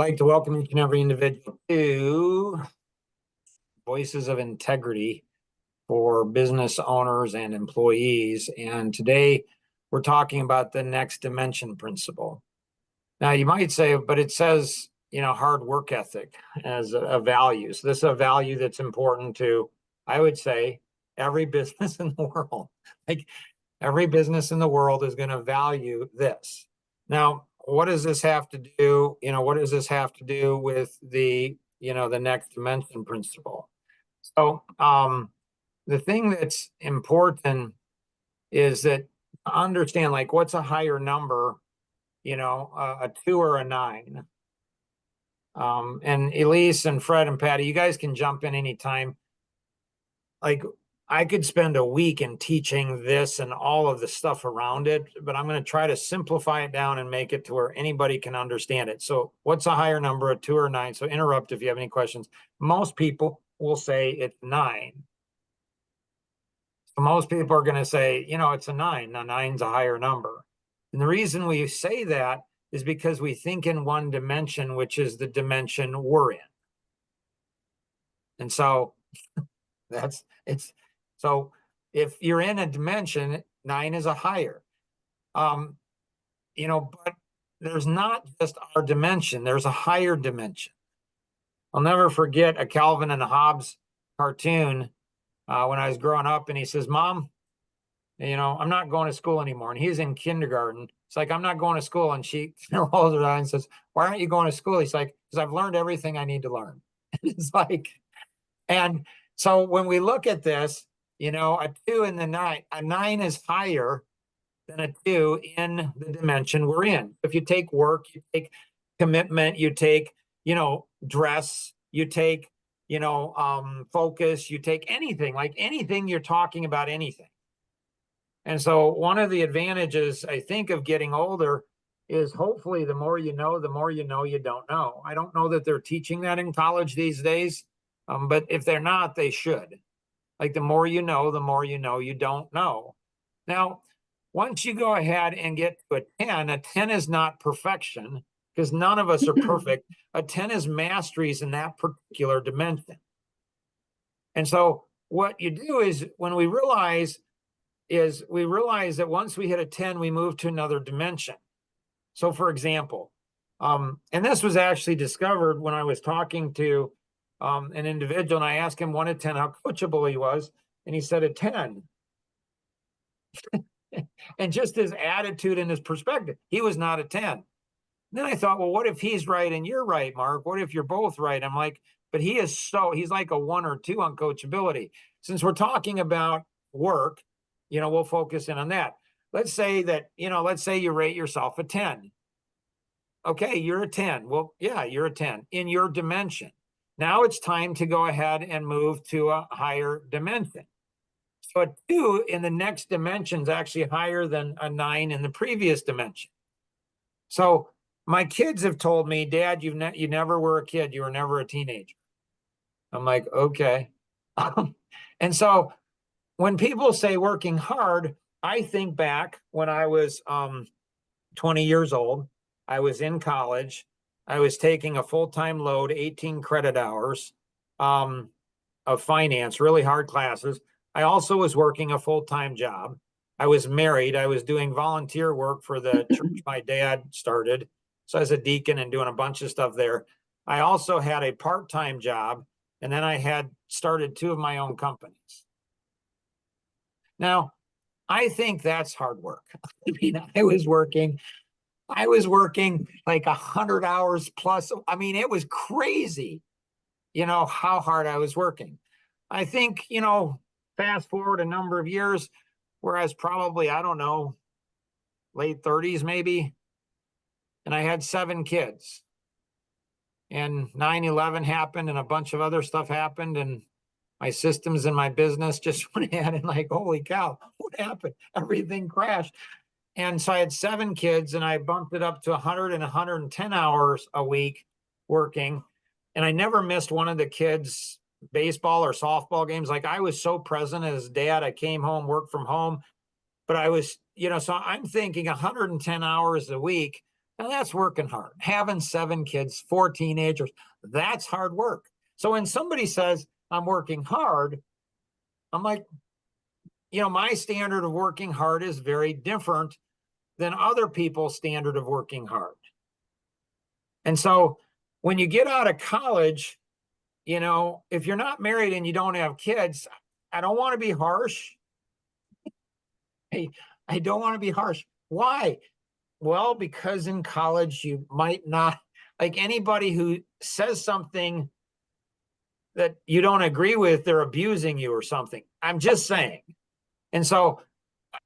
like to welcome each and every individual to Voices of Integrity for business owners and employees. And today we're talking about the next dimension principle. Now, you might say, but it says, hard work ethic as a value. So this is a value that's important to, I would say, every business in the world. Like every business in the world is going to value this. Now, what does this have to do? What does this have to do with the next dimension principle? So, the thing that's important is that to understand, like, what's a higher number, a 2 or a 9. And Elise and Fred and Patty, you guys can jump in anytime. Like, I could spend a week in teaching this and all of the stuff around it, but I'm going to try to simplify it down and make it to where anybody can understand it. So what's a higher number, a 2 or 9? So interrupt if you have any questions. Most people will say it's 9. So most people are going to say, it's a 9. Now, 9's a higher number. And the reason we say that is because we think in one dimension, which is the dimension we're in. And so so if you're in a dimension, 9 is a higher, but there's not just our dimension, there's a higher dimension. I'll never forget a Calvin and Hobbes cartoon when I was growing up, and he says, Mom, I'm not going to school anymore. And he's in kindergarten. It's like, I'm not going to school. And she rolls her eyes and says, why aren't you going to school? He's like, because I've learned everything I need to learn. It's like, and so when we look at this, a 2 in the 9, a 9 is higher than a 2 in the dimension we're in. If you take work, you take commitment, you take, dress, you take, focus, you take anything, like anything, you're talking about anything. And so one of the advantages, I think, of getting older is hopefully the more you know you don't know. I don't know that they're teaching that in college these days, but if they're not, they should. Like the more you know you don't know. Now, once you go ahead and get to a 10 is not perfection because none of us are perfect. A 10 is masteries in that particular dimension. And so what you do is when we realize that once we hit a 10, we move to another dimension. So for example, and this was actually discovered when I was talking to an individual, and I asked him 1 to 10 how coachable he was, and he said a 10. And just his attitude and his perspective, he was not a 10. Then I thought, well, what if he's right and you're right, Mark? What if you're both right? I'm like, but he's like a 1 or 2 on coachability. Since we're talking about work, we'll focus in on that. Let's say you rate yourself a 10. Okay, you're a 10. Well, yeah, you're a 10 in your dimension. Now it's time to go ahead and move to a higher dimension. So a 2 in the next dimension is actually higher than a 9 in the previous dimension. So my kids have told me, Dad, you never were a kid. You were never a teenager. I'm like, okay. And so when people say working hard, I think back when I was 20 years old. I was in college. I was taking a full-time load, 18 credit hours of finance, really hard classes. I also was working a full-time job. I was married. I was doing volunteer work for the church my dad started. So I was a deacon and doing a bunch of stuff there. I also had a part-time job, and then I had started 2 of my own companies. Now, I think that's hard work. I mean, I was working like 100 hours plus. I mean, it was crazy, how hard I was working. I think, fast forward a number of years, whereas probably, I don't know, late 30s maybe, and I had 7 kids. And 9/11 happened and a bunch of other stuff happened, and my systems in my business just went ahead and like, holy cow, what happened? Everything crashed. And so I had 7 kids, and I bumped it up to 100 and 110 hours a week working. And I never missed one of the kids' baseball or softball games. Like I was so present as dad. I came home, worked from home, but I was, so I'm thinking 110 hours a week. Now that's working hard. Having 7 kids, 4 teenagers, that's hard work. So when somebody says, I'm working hard, I'm like, my standard of working hard is very different than other people's standard of working hard. And so when you get out of college, if you're not married and you don't have kids, I don't want to be harsh. I don't want to be harsh. Why? Well, because in college, you might not, like anybody who says something that you don't agree with, they're abusing you or something. I'm just saying. And so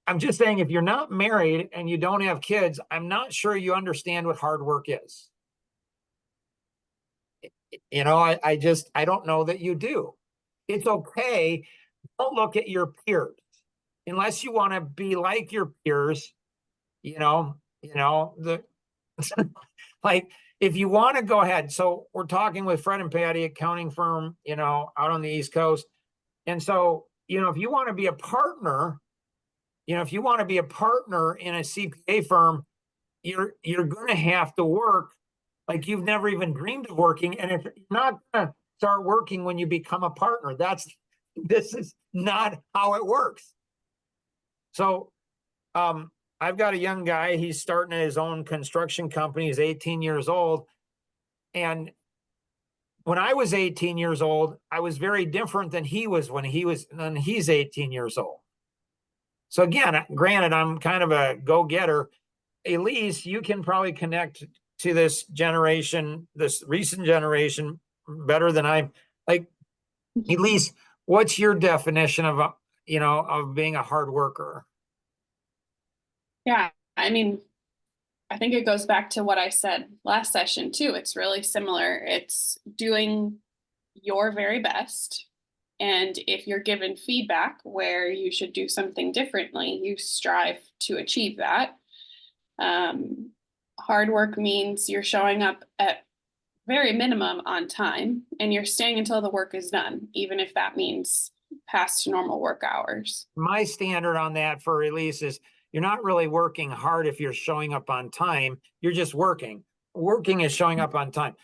I'm just saying, if you're not married and you don't have kids, I'm not sure you understand what hard work is. I don't know that you do. It's okay. Don't look at your peers unless you want to be like your peers. The like if you want to go ahead. So we're talking with Fred and Patty, accounting firm, out on the East Coast. And so, if you want to be a partner, if you want to be a partner in a CPA firm, you're going to have to work like you've never even dreamed of working. And if you're not going to start working when you become a partner, this is not how it works. So I've got a young guy, he's starting his own construction company, he's 18 years old. And when I was 18 years old, I was very different than he was when he's 18 years old. So again, granted, I'm kind of a go-getter. Elise, you can probably connect to this generation, this recent generation, better than I. Like, Elise, what's your definition of being a hard worker? Yeah, I mean, I think it goes back to what I said last session too. It's really similar. It's doing your very best. And if you're given feedback where you should do something differently, you strive to achieve that. Hard work means you're showing up at very minimum on time and you're staying until the work is done, even if that means past normal work hours. My standard on that for release is you're not really working hard if you're showing up on time. You're just working. Working is showing up on time.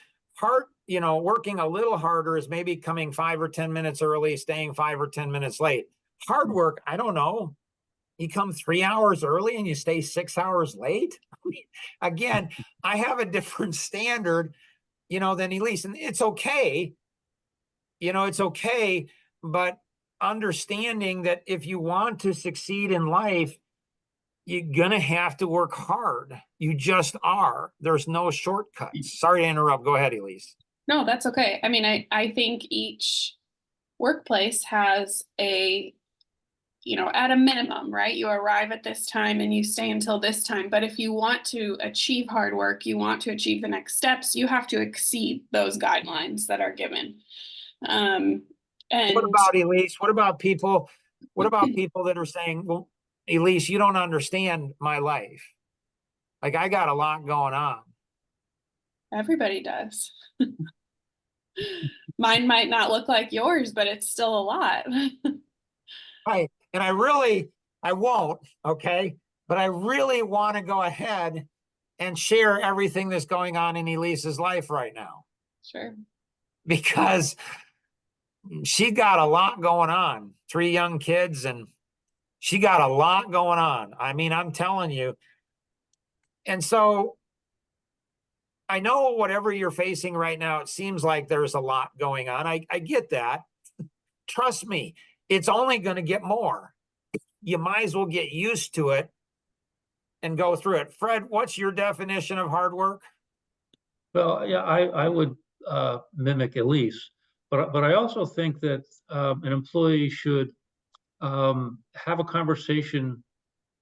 Working a little harder is maybe coming 5 or 10 minutes early, staying 5 or 10 minutes late. Hard work, I don't know. You come 3 hours early and you stay 6 hours late. Again, I have a different standard, than Elise, and it's okay. It's okay, but understanding that if you want to succeed in life, you're gonna have to work hard. You just are. There's no shortcuts. Sorry to interrupt. Go ahead, Elise. No, that's okay. I mean, I think each workplace has at a minimum, right? You arrive at this time and you stay until this time. But if you want to achieve hard work, you want to achieve the next steps, you have to exceed those guidelines that are given. And what about Elise? What about people that are saying, well, Elise, you don't understand my life. Like, I got a lot going on. Everybody does. Mine might not look like yours, but it's still a lot. Right. And I won't, okay? But I really want to go ahead and share everything that's going on in Elise's life right now. Sure. Because she got a lot going on, 3 young kids, and she got a lot going on. I mean, I'm telling you. And so I know whatever you're facing right now, it seems like there's a lot going on. I get that. Trust me, it's only going to get more. You might as well get used to it and go through it. Fred, what's your definition of hard work? Well, yeah, I would mimic Elise, but I also think that an employee should have a conversation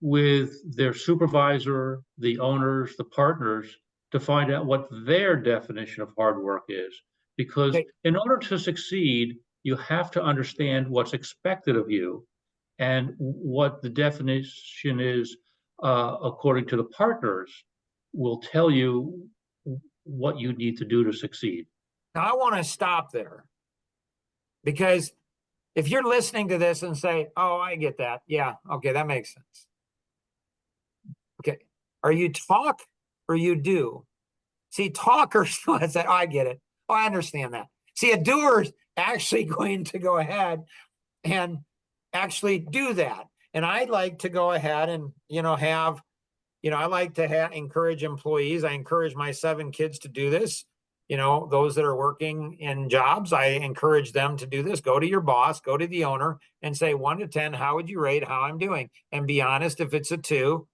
with their supervisor, the owners, the partners, to find out what their definition of hard work is. Because in order to succeed, you have to understand what's expected of you and what the definition is according to the partners will tell you what you need to do to succeed. Now, I want to stop there because if you're listening to this and say, oh, I get that. Yeah, okay, that makes sense. Okay. Are you or you do. See, talkers, I get it. Oh, I understand that. See, a doer is actually going to go ahead and actually do that. And I'd like to go ahead and, I like to encourage employees. I encourage my 7 kids to do this. Those that are working in jobs, I encourage them to do this. Go to your boss, go to the owner and say 1 to 10, how would you rate how I'm doing? And be honest. If it's a 2,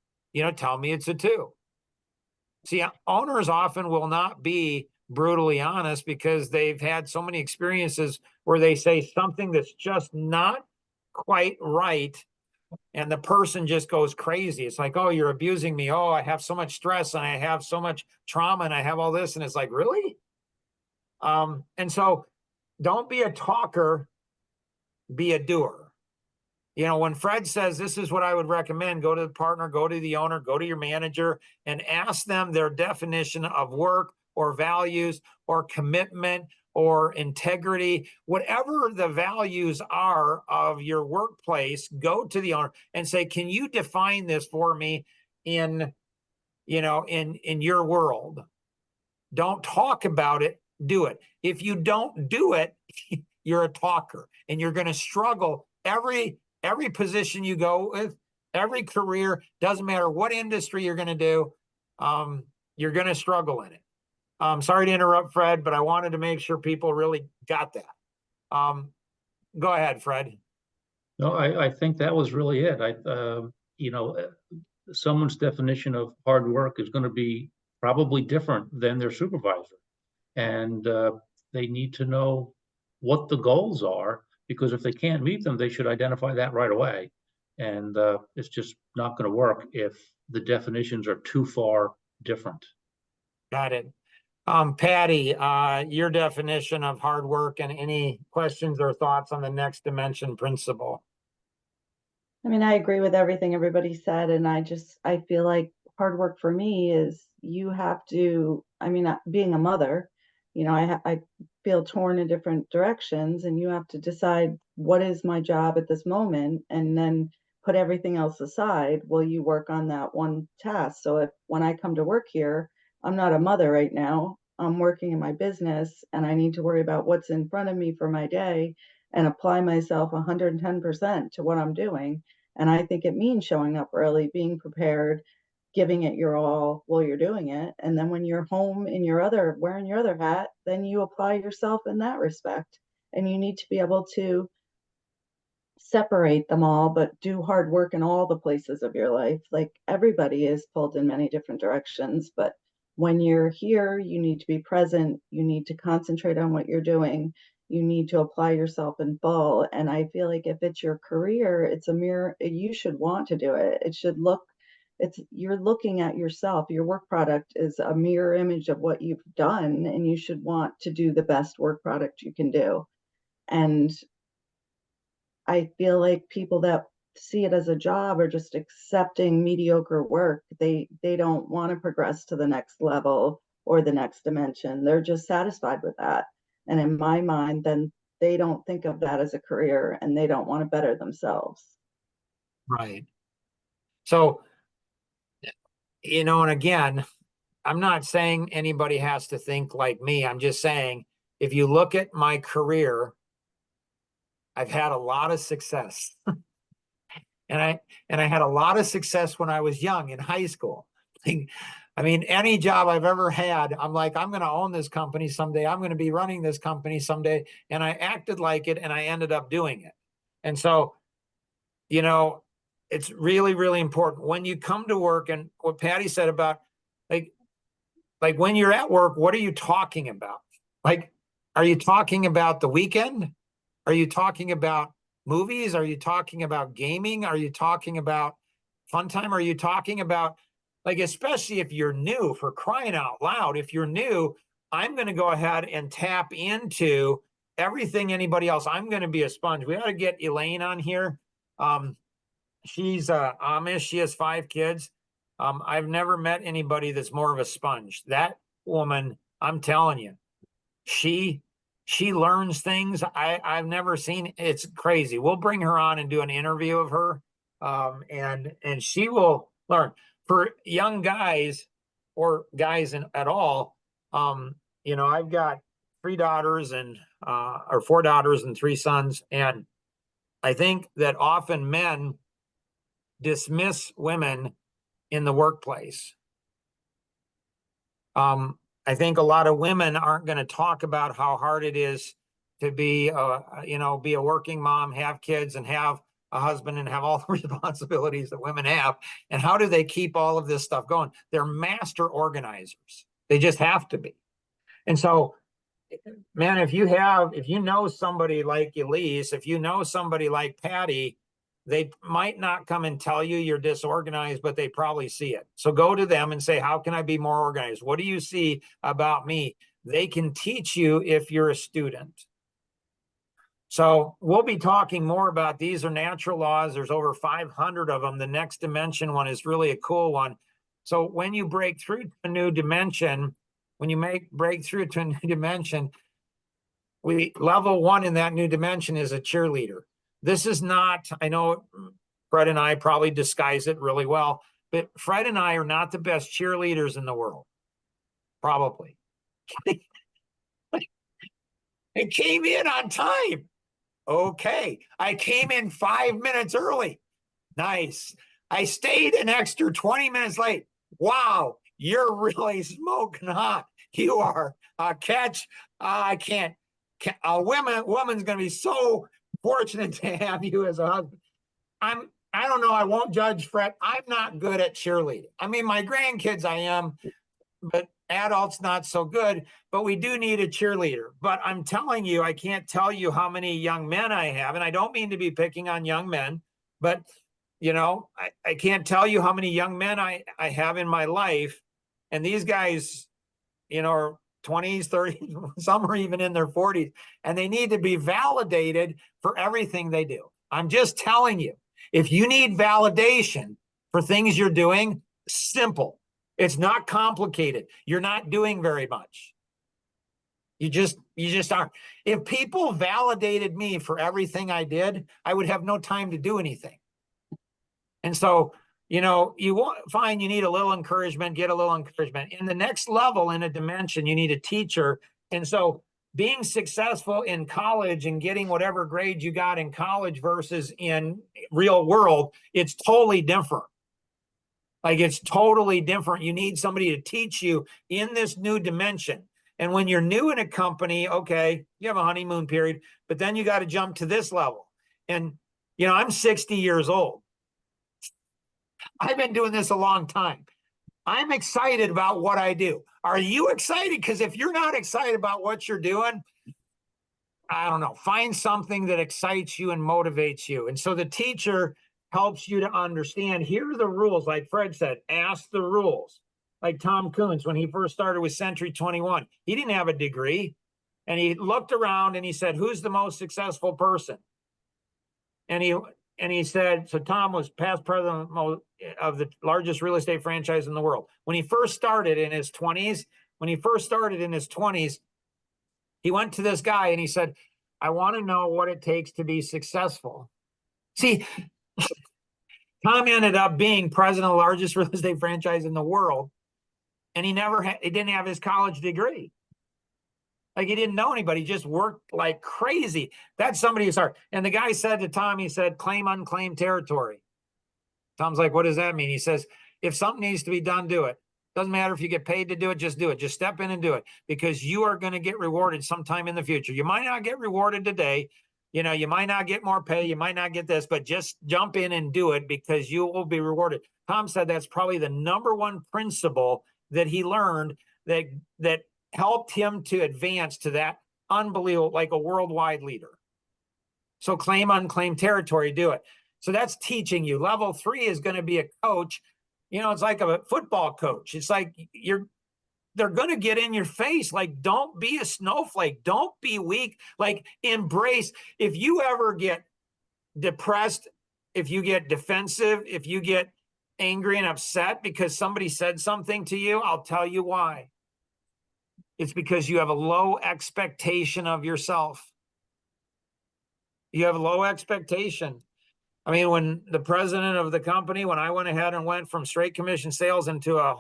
tell me it's a 2. See, owners often will not be brutally honest because they've had so many experiences where they say something that's just not quite right. And the person just goes crazy. It's like, oh, you're abusing me. Oh, I have so much stress and I have so much trauma and I have all this. And it's like, really? And so don't be a talker, be a doer. When Fred says, this is what I would recommend, go to the partner, go to the owner, go to your manager and ask them their definition of work or values or commitment or integrity, whatever the values are of your workplace. Go to the owner and say, can you define this for me in your world? Don't talk about it, do it. If you don't do it, you're a talker and you're going to struggle. Every position you go with, every career, doesn't matter what industry you're going to do, you're going to struggle in it. Sorry to interrupt, Fred, but I wanted to make sure people really got that. Go ahead, Fred. No, I think that was really it. Someone's definition of hard work is going to be probably different than their supervisor. And they need to know what the goals are, because if they can't meet them, they should identify that right away. And it's just not going to work if the definitions are too far different. Got it. Patty, your definition of hard work and any questions or thoughts on the next dimension principle? I mean, I agree with everything everybody said. And I feel like hard work for me is you have to, being a mother, I feel torn in different directions and you have to decide what is my job at this moment and then put everything else aside while you work on that one task. So when I come to work here, I'm not a mother right now. I'm working in my business and I need to worry about what's in front of me for my day and apply myself 110% to what I'm doing. And I think it means showing up early, being prepared, giving it your all while you're doing it. And then when you're home in wearing your other hat, then you apply yourself in that respect. And you need to be able to separate them all, but do hard work in all the places of your life. Like everybody is pulled in many different directions, but when you're here, you need to be present. You need to concentrate on what you're doing. You need to apply yourself in full. And I feel like if it's your career, it's a mirror. You should want to do it. You're looking at yourself. Your work product is a mirror image of what you've done, and you should want to do the best work product you can do. And I feel like people that see it as a job are just accepting mediocre work. They don't want to progress to the next level or the next dimension. They're just satisfied with that. And in my mind, then they don't think of that as a career and they don't want to better themselves. Right. So, and again, I'm not saying anybody has to think like me. I'm just saying, if you look at my career, I've had a lot of success. And I had a lot of success when I was young in high school. Any job I've ever had, I'm like, I'm going to own this company someday. I'm going to be running this company someday. And I acted like it and I ended up doing it. And so, it's really, really important when you come to work, and what Patty said about like when you're at work, what are you talking about? Like, are you talking about the weekend? Are you talking about movies? Are you talking about gaming? Are you talking about fun time? Are you talking about, especially if you're new, for crying out loud, if you're new, I'm going to go ahead and tap into everything anybody else. I'm going to be a sponge. We ought to get Elaine on here. She's Amish. She has 5 kids. I've never met anybody that's more of a sponge. That woman, I'm telling you, she learns things I've never seen. It's crazy. We'll bring her on and do an interview of her. And she will learn. For young guys, or guys at all. You know, I've got 3 daughters and or 4 daughters and 3 sons, and I think that often men dismiss women in the workplace. I think a lot of women aren't going to talk about how hard it is to be, you know, be a working mom, have kids, and have a husband, and have all the responsibilities that women have. And how do they keep all of this stuff going? They're master organizers. They just have to be. And so, man, if you know somebody like Elise, if you know somebody like Patty, they might not come and tell you you're disorganized, but they probably see it. So go to them and say, how can I be more organized? What do you see about me? They can teach you if you're a student. So we'll be talking more about these are natural laws. There's over 500 of them. The next dimension one is really a cool one. So when you break through to a new dimension, when you break through to a new dimension, level 1 in that new dimension is a cheerleader. This is not, I know Fred and I probably disguise it really well, but Fred and I are not the best cheerleaders in the world. Probably. I came in on time. Okay. I came in 5 minutes early. Nice. I stayed an extra 20 minutes late. Wow. You're really smoking hot. You are a catch. I can't. A woman's going to be so fortunate to have you as a husband. I don't know. I won't judge Fred. I'm not good at cheerleading. I mean, my grandkids I am, but adults not so good. But we do need a cheerleader. But I'm telling you, I can't tell you how many young men I have, and I don't mean to be picking on young men, but you know, I can't tell you how many young men I have in my life, and these guys, you know, are 20s, 30s, some are even in their 40s, and they need to be validated for everything they do. I'm just telling you, if you need validation for things you're doing, simple. It's not complicated. You're not doing very much. You just aren't. If people validated me for everything I did, I would have no time to do anything. And so, you know, you find you need a little encouragement, get a little encouragement. In the next level, in a dimension, you need a teacher. And so being successful in college and getting whatever grade you got in college versus in real world, it's totally different. Like it's totally different. You need somebody to teach you in this new dimension. And when you're new in a company, okay, you have a honeymoon period, but then you got to jump to this level. And, you know, I'm 60 years old. I've been doing this a long time. I'm excited about what I do. Are you excited? Because if you're not excited about what you're doing, I don't know, find something that excites you and motivates you. And so the teacher helps you to understand, here are the rules. Like Fred said, ask the rules. Like Tom Coons, when he first started with Century 21, he didn't have a degree. And he looked around and he said, who's the most successful person? And he said, so Tom was past president of the largest real estate franchise in the world. When he first started in his 20s, he went to this guy and he said, I want to know what it takes to be successful. See, Tom ended up being president of the largest real estate franchise in the world. And he didn't have his college degree. Like he didn't know anybody, he just worked like crazy. That's somebody who's hard. And the guy said to Tom, he said, claim unclaimed territory. Tom's like, what does that mean? He says, if something needs to be done, do it. Doesn't matter if you get paid to do it, just do it. Just step in and do it, because you are going to get rewarded sometime in the future. You might not get rewarded today. You know, you might not get more pay. You might not get this, but just jump in and do it because you will be rewarded. Tom said that's probably the #1 principle that he learned that helped him to advance to that unbelievable, like a worldwide leader. So claim unclaimed territory, do it. So that's teaching you. Level 3 is going to be a coach. You know, it's like a football coach. It's like they're going to get in your face. Like, don't be a snowflake. Don't be weak. Like, embrace. If you ever get depressed, if you get defensive, if you get angry and upset because somebody said something to you, I'll tell you why. It's because you have a low expectation of yourself. You have a low expectation. I mean, when the president of the company, when I went ahead and went from straight commission sales into a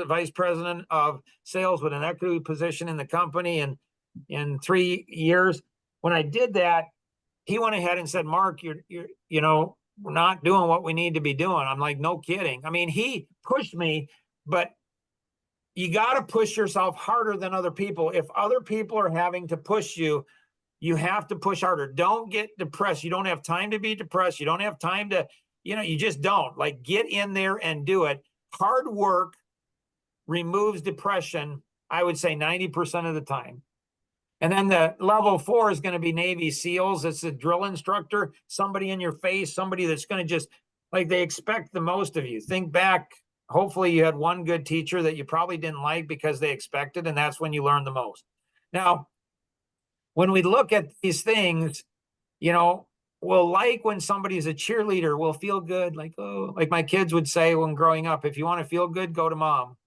vice president of sales with an equity position in the company in 3 years, when I did that, he went ahead and said, Mark, you're we're not doing what we need to be doing. I'm like, no kidding. I mean, he pushed me, but you got to push yourself harder than other people. If other people are having to push you, you have to push harder. Don't get depressed. You don't have time to be depressed. You don't have time to, you just don't. Like, get in there and do it. Hard work removes depression, I would say 90% of the time. And then the level 4 is going to be Navy SEALs. It's a drill instructor, somebody in your face, somebody that's going to just, like, they expect the most of you. Think back. Hopefully you had one good teacher that you probably didn't like because they expected, and that's when you learn the most. Now, when we look at these things, we'll like when somebody's a cheerleader, we'll feel good. Like, oh, like my kids would say when growing up, if you want to feel good, go to mom.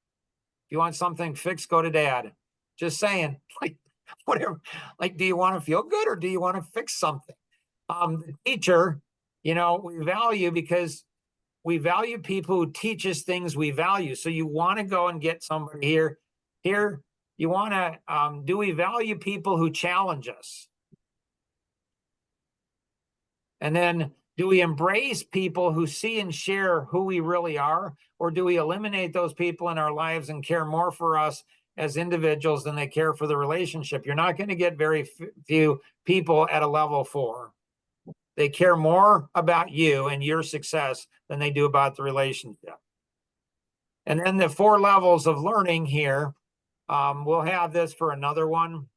If you want something fixed, go to dad. Just saying, like, whatever. Like, do you want to feel good or do you want to fix something? The teacher, we value because we value people who teach us things we value. So you want to go and get somebody here. You want to, do we value people who challenge us? And then, do we embrace people who see and share who we really are? Or do we eliminate those people in our lives and care more for us as individuals than they care for the relationship? You're not going to get very few people at a level 4. They care more about you and your success than they do about the relationship. And then the 4 levels of learning here, we'll have this for another one.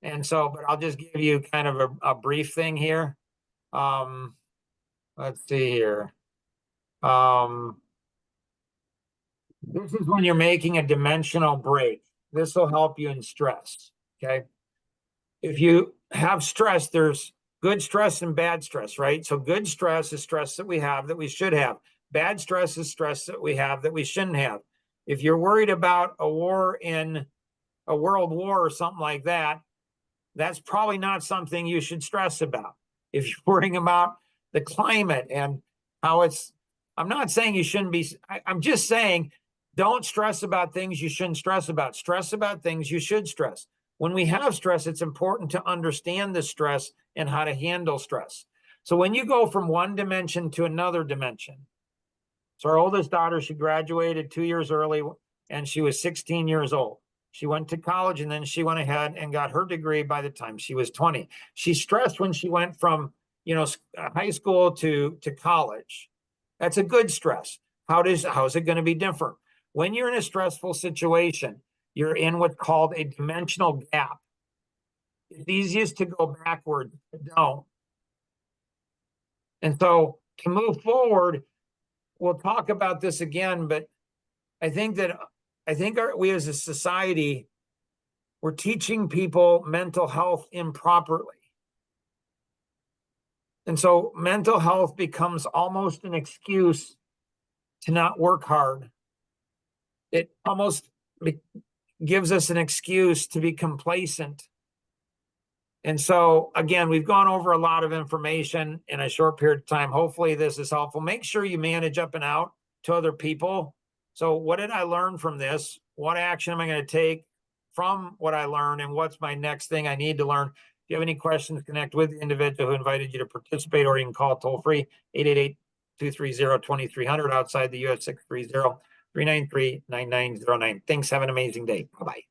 And so, but I'll just give you kind of a brief thing here. Let's see here. This is when you're making a dimensional break. This will help you in stress. Okay. If you have stress, there's good stress and bad stress, right? So good stress is stress that we have that we should have. Bad stress is stress that we have that we shouldn't have. If you're worried about a war in a world war or something like that, that's probably not something you should stress about. If you're worrying about the climate and how I'm not saying you shouldn't be, I'm just saying, don't stress about things you shouldn't stress about. Stress about things you should stress. When we have stress, it's important to understand the stress and how to handle stress. So when you go from one dimension to another dimension, so our oldest daughter, she graduated 2 years early and she was 16 years old. She went to college and then she went ahead and got her degree by the time she was 20. She stressed when she went from, high school to college. That's a good stress. How is it going to be different? When you're in a stressful situation, you're in what's called a dimensional gap. It's easiest to go backward, but don't. And so to move forward, we'll talk about this again, but I think we as a society, we're teaching people mental health improperly. And so mental health becomes almost an excuse to not work hard. It almost gives us an excuse to be complacent. And so, again, we've gone over a lot of information in a short period of time. Hopefully this is helpful. Make sure you manage up and out to other people. So what did I learn from this? What action am I going to take from what I learned? And what's my next thing I need to learn? If you have any questions, connect with the individual who invited you to participate, or you can call toll free 888-230-2300 outside the US 630-393-9909. Thanks. Have an amazing day. Bye-bye.